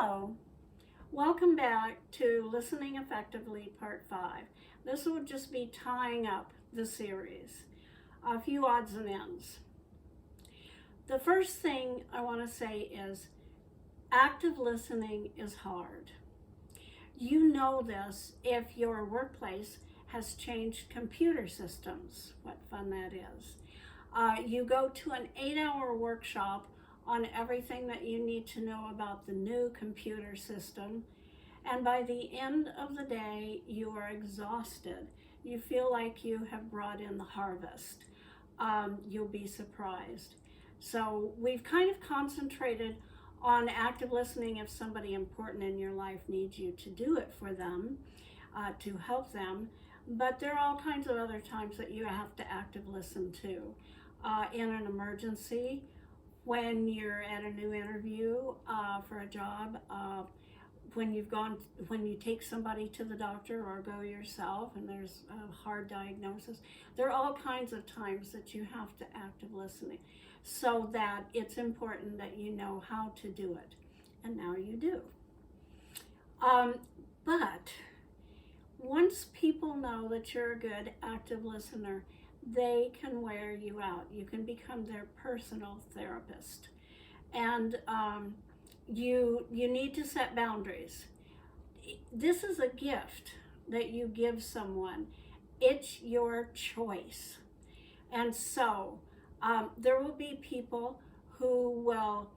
Hello, welcome back to Listening Effectively Part 5. This will just be tying up the series, a few odds and ends. The first thing I want to say is active listening is hard. You know this if your workplace has changed computer systems. What fun that is. You go to an 8-hour workshop on everything that you need to know about the new computer system, and by the end of the day you are exhausted. You feel like you have brought in the harvest. You'll be surprised. So we've kind of concentrated on active listening if somebody important in your life needs you to do it for them, to help them, but there are all kinds of other times that you have to active listen too. In an emergency, when you're at a new interview for a job, when you take somebody to the doctor or go yourself and there's a hard diagnosis, there are all kinds of times that you have to active listening, so that it's important that you know how to do it, and now you do. But once people know that you're a good active listener, they can wear you out. You can become their personal therapist. And you need to set boundaries. This is a gift that you give someone. It's your choice. And so there will be people who will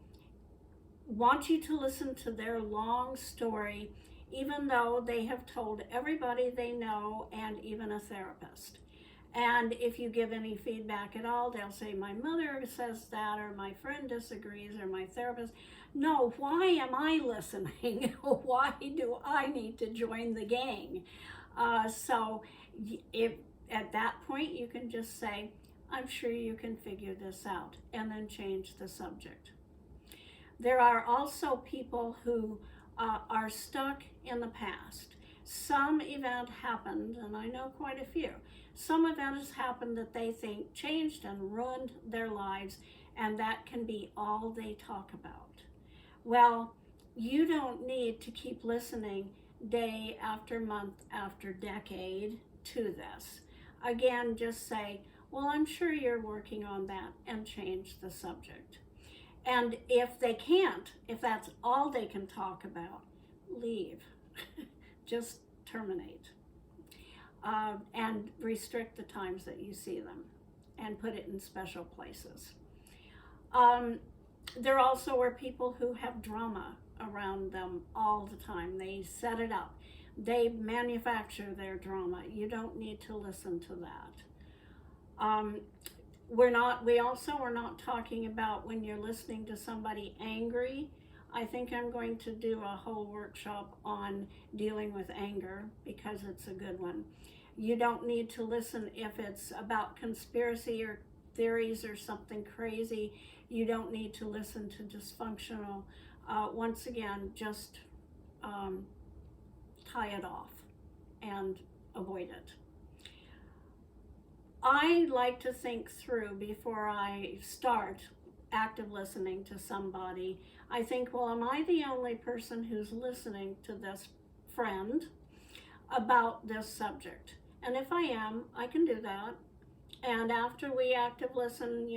want you to listen to their long story, even though they have told everybody they know and even a therapist. And if you give any feedback at all, they'll say, my mother says that, or my friend disagrees, or my therapist. No, why am I listening? Why do I need to join the gang? So if at that point you can just say, I'm sure you can figure this out, and then change the subject. There are also people who are stuck in the past. Some event happened, and I know quite a few. Some event has happened that they think changed and ruined their lives, and that can be all they talk about. Well, you don't need to keep listening day after month after decade to this. Again, just say, well, I'm sure you're working on that, and change the subject. And if they can't, if that's all they can talk about, leave. Just terminate. And restrict the times that you see them, and put it in special places. There also are people who have drama around them all the time. They set it up. They manufacture their drama. You don't need to listen to that. We also are not talking about when you're listening to somebody angry. I think I'm going to do a whole workshop on dealing with anger, because it's a good one. You don't need to listen if it's about conspiracy or theories or something crazy. You don't need to listen to dysfunctional. Once again, just tie it off and avoid it. I like to think through before I start active listening to somebody. I think, well, am I the only person who's listening to this friend about this subject? And if I am, I can do that. And after we active listen,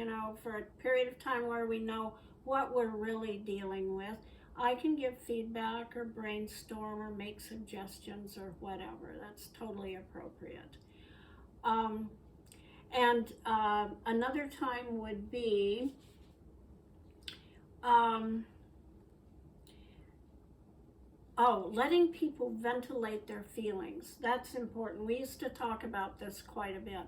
for a period of time where we know what we're really dealing with, I can give feedback or brainstorm or make suggestions or whatever. That's totally appropriate. Another time would be letting people ventilate their feelings. That's important. We used to talk about this quite a bit.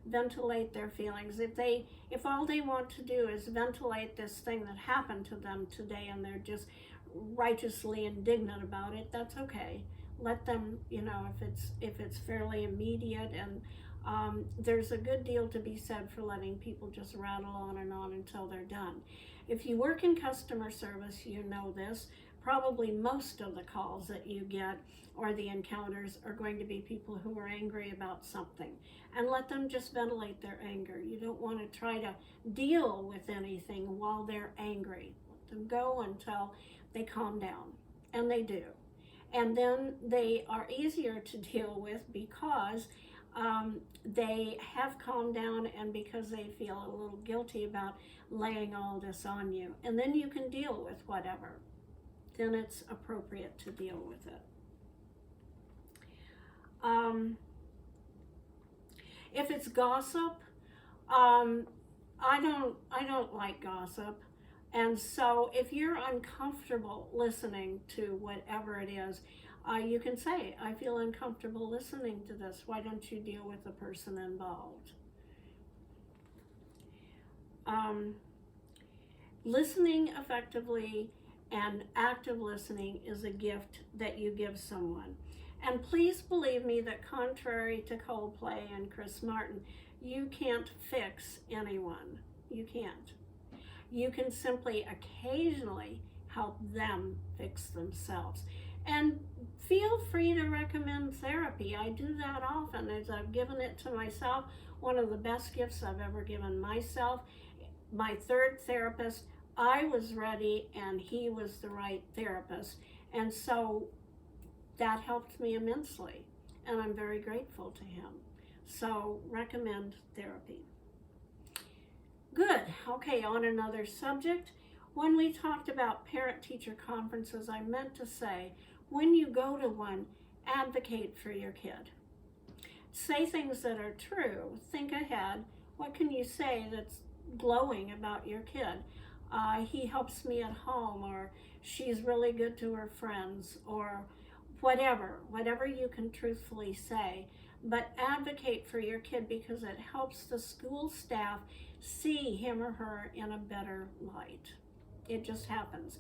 Ventilate their feelings. If all they want to do is ventilate this thing that happened to them today, and they're just righteously indignant about it, that's okay. Let them, if it's fairly immediate, and there's a good deal to be said for letting people just rattle on and on until they're done. If you work in customer service, you know this. Probably most of the calls that you get or the encounters are going to be people who are angry about something, and let them just ventilate their anger. You don't want to try to deal with anything while they're angry. Let them go until they calm down. and they do. And then they are easier to deal with because they have calmed down and because they feel a little guilty about laying all this on you. And then you can deal with whatever. Then it's appropriate to deal with it. If it's gossip, I don't like gossip. And so if you're uncomfortable listening to whatever it is, you can say, I feel uncomfortable listening to this. Why don't you deal with the person involved? Listening effectively and active listening is a gift that you give someone. And please believe me that contrary to Coldplay and Chris Martin, you can't fix anyone. You can't. You can simply occasionally help them fix themselves. And feel free to recommend therapy. I do that often as I've given it to myself. One of the best gifts I've ever given myself. My third therapist, I was ready and he was the right therapist. And so that helped me immensely. And I'm very grateful to him. So recommend therapy. Good. Okay, on another subject. When we talked about parent-teacher conferences, I meant to say, when you go to one, advocate for your kid. Say things that are true. Think ahead. What can you say that's glowing about your kid? He helps me at home, or she's really good to her friends, or whatever you can truthfully say. But advocate for your kid because it helps the school staff see him or her in a better light. It just happens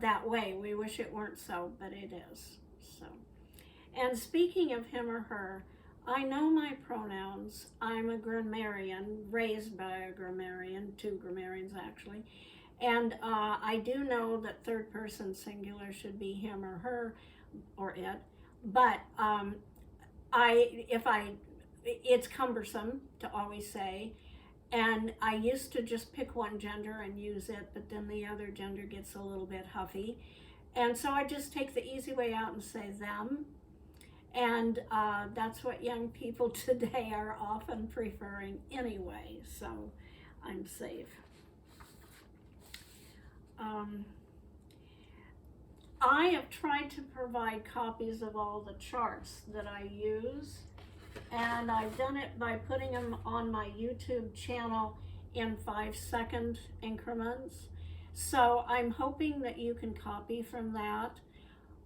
that way. We wish it weren't so, but it is. So, and speaking of him or her, I know my pronouns. I'm a grammarian, raised by a grammarian, 2 grammarians actually. And I do know that third person singular should be him or her or it. But it's cumbersome to always say. And I used to just pick one gender and use it, but then the other gender gets a little bit huffy. And so I just take the easy way out and say them. And that's what young people today are often preferring anyway, so I'm safe. I have tried to provide copies of all the charts that I use, and I've done it by putting them on my YouTube channel in 5-second increments. So I'm hoping that you can copy from that.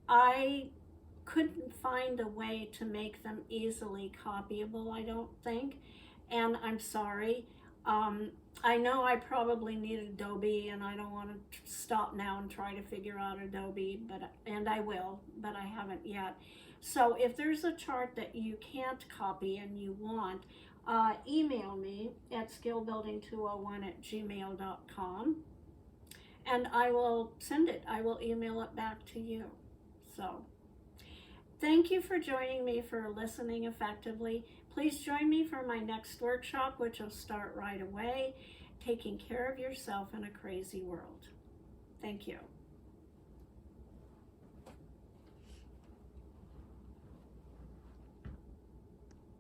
I couldn't find a way to make them easily copyable, I don't think, and I'm sorry. I know I probably need Adobe, and I don't want to stop now and try to figure out Adobe, and I will, but I haven't yet. So if there's a chart that you can't copy and you want, email me at skillbuilding201@gmail.com, and I will send it. I will email it back to you. So thank you for joining me for listening effectively. Please join me for my next workshop, which will start right away, taking care of yourself in a crazy world. Thank you.